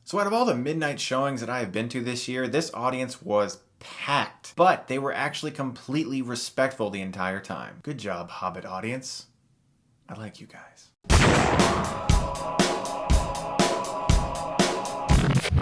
So out of all the midnight showings that I have been to this year, this audience was packed. But they were actually completely respectful the entire time. Good job, Hobbit audience. I like you guys.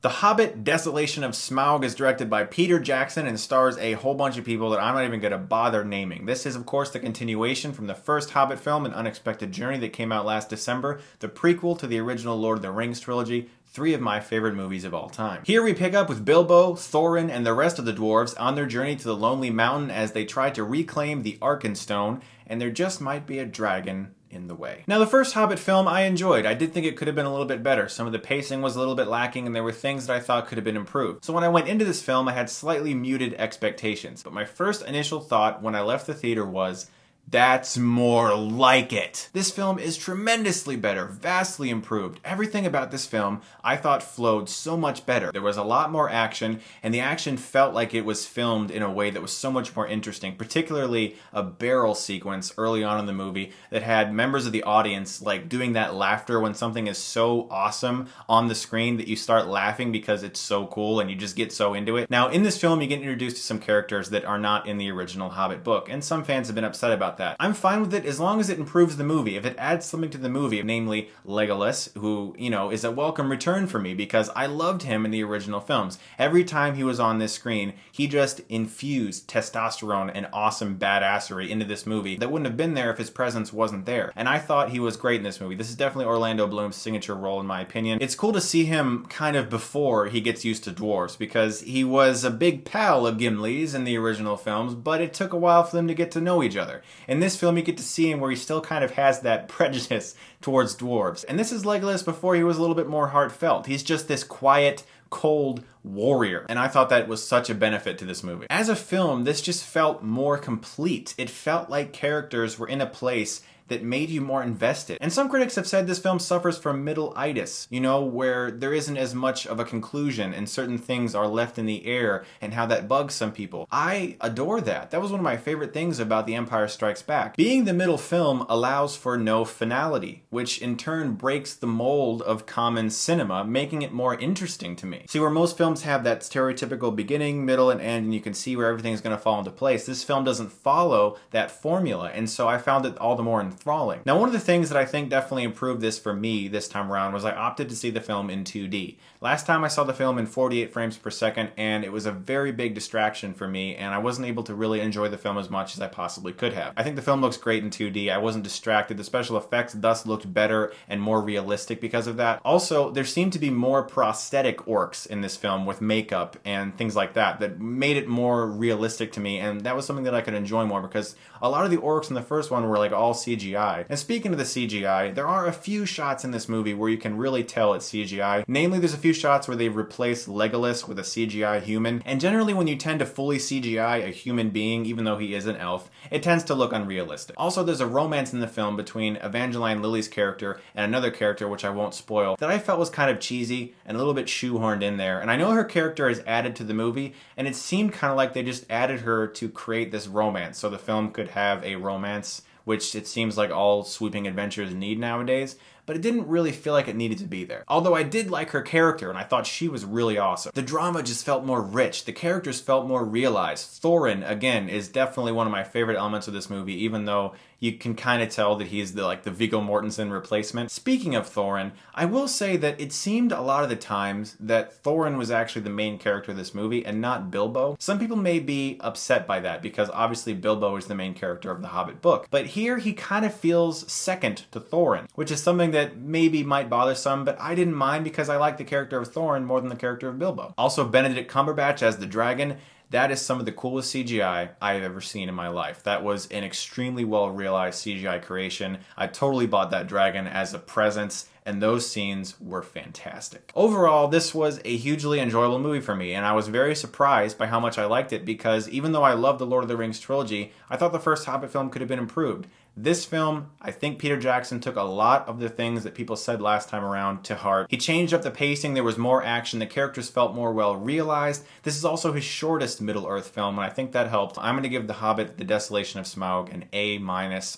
The Hobbit, Desolation of Smaug is directed by Peter Jackson and stars a whole bunch of people that I'm not even going to bother naming. This is, of course, the continuation from the first Hobbit film, An Unexpected Journey, that came out last December, the prequel to the original Lord of the Rings trilogy, 3 of my favorite movies of all time. Here we pick up with Bilbo, Thorin, and the rest of the dwarves on their journey to the Lonely Mountain as they try to reclaim the Arkenstone, and there just might be a dragon in the way. Now, the first Hobbit film I enjoyed. I did think it could have been a little bit better. Some of the pacing was a little bit lacking and there were things that I thought could have been improved. So when I went into this film, I had slightly muted expectations. But my first initial thought when I left the theater was, that's more like it. This film is tremendously better, vastly improved. Everything about this film I thought flowed so much better. There was a lot more action, and the action felt like it was filmed in a way that was so much more interesting, particularly a barrel sequence early on in the movie that had members of the audience like doing that laughter when something is so awesome on the screen that you start laughing because it's so cool and you just get so into it. Now, in this film, you get introduced to some characters that are not in the original Hobbit book, and some fans have been upset about that. I'm fine with it as long as it improves the movie. If it adds something to the movie, namely Legolas, who, is a welcome return for me because I loved him in the original films. Every time he was on this screen, he just infused testosterone and awesome badassery into this movie that wouldn't have been there if his presence wasn't there. And I thought he was great in this movie. This is definitely Orlando Bloom's signature role in my opinion. It's cool to see him kind of before he gets used to dwarves because he was a big pal of Gimli's in the original films, but it took a while for them to get to know each other. In this film, you get to see him where he still kind of has that prejudice towards dwarves. And this is Legolas before he was a little bit more heartfelt. He's just this quiet, cold warrior. And I thought that was such a benefit to this movie. As a film, this just felt more complete. It felt like characters were in a place that made you more invested. And some critics have said this film suffers from middle-itis, where there isn't as much of a conclusion and certain things are left in the air and how that bugs some people. I adore that. That was one of my favorite things about The Empire Strikes Back. Being the middle film allows for no finality, which in turn breaks the mold of common cinema, making it more interesting to me. See, where most films have that stereotypical beginning, middle, and end, and you can see where everything's going to fall into place, this film doesn't follow that formula, and so I found it all the more enthralling. Now, one of the things that I think definitely improved this for me this time around was I opted to see the film in 2D. Last time I saw the film in 48 frames per second, and it was a very big distraction for me, and I wasn't able to really enjoy the film as much as I possibly could have. I think the film looks great in 2D. I wasn't distracted. The special effects thus looked better and more realistic because of that. Also, there seemed to be more prosthetic orcs in this film with makeup and things like that made it more realistic to me, and that was something that I could enjoy more because a lot of the orcs in the first one were like all CGI. And speaking of the CGI, there are a few shots in this movie where you can really tell it's CGI. Namely, there's a few shots where they've replaced Legolas with a CGI human, and generally when you tend to fully CGI a human being, even though he is an elf, it tends to look unrealistic. Also, there's a romance in the film between Evangeline Lilly's character and another character, which I won't spoil, that I felt was kind of cheesy and a little bit shoehorned in there. And I know her character is added to the movie, and it seemed kind of like they just added her to create this romance so the film could have a romance, which it seems like all sweeping adventures need nowadays, but it didn't really feel like it needed to be there. Although I did like her character, and I thought she was really awesome. The drama just felt more rich. The characters felt more realized. Thorin, again, is definitely one of my favorite elements of this movie, even though you can kind of tell that he's the Viggo Mortensen replacement. Speaking of Thorin, I will say that it seemed a lot of the times that Thorin was actually the main character of this movie and not Bilbo. Some people may be upset by that because obviously Bilbo is the main character of the Hobbit book. But here he kind of feels second to Thorin, which is something that maybe might bother some, but I didn't mind because I like the character of Thorin more than the character of Bilbo. Also, Benedict Cumberbatch as the dragon. That is some of the coolest CGI I've ever seen in my life. That was an extremely well-realized CGI creation. I totally bought that dragon as a presence, and those scenes were fantastic. Overall, this was a hugely enjoyable movie for me, and I was very surprised by how much I liked it because even though I love the Lord of the Rings trilogy, I thought the first Hobbit film could have been improved. This film, I think Peter Jackson took a lot of the things that people said last time around to heart. He changed up the pacing, there was more action, the characters felt more well realized. This is also his shortest Middle-earth film, and I think that helped. I'm going to give The Hobbit, The Desolation of Smaug an A-.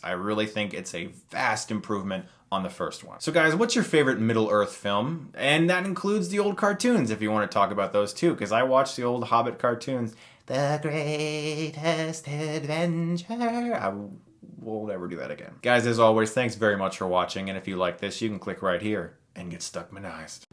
I really think it's a vast improvement on the first one. So guys, what's your favorite Middle-earth film? And that includes the old cartoons if you want to talk about those too, because I watched the old Hobbit cartoons. The greatest adventure. I will never do that again. Guys, as always, thanks very much for watching, and if you like this, you can click right here and get Stuckmanized.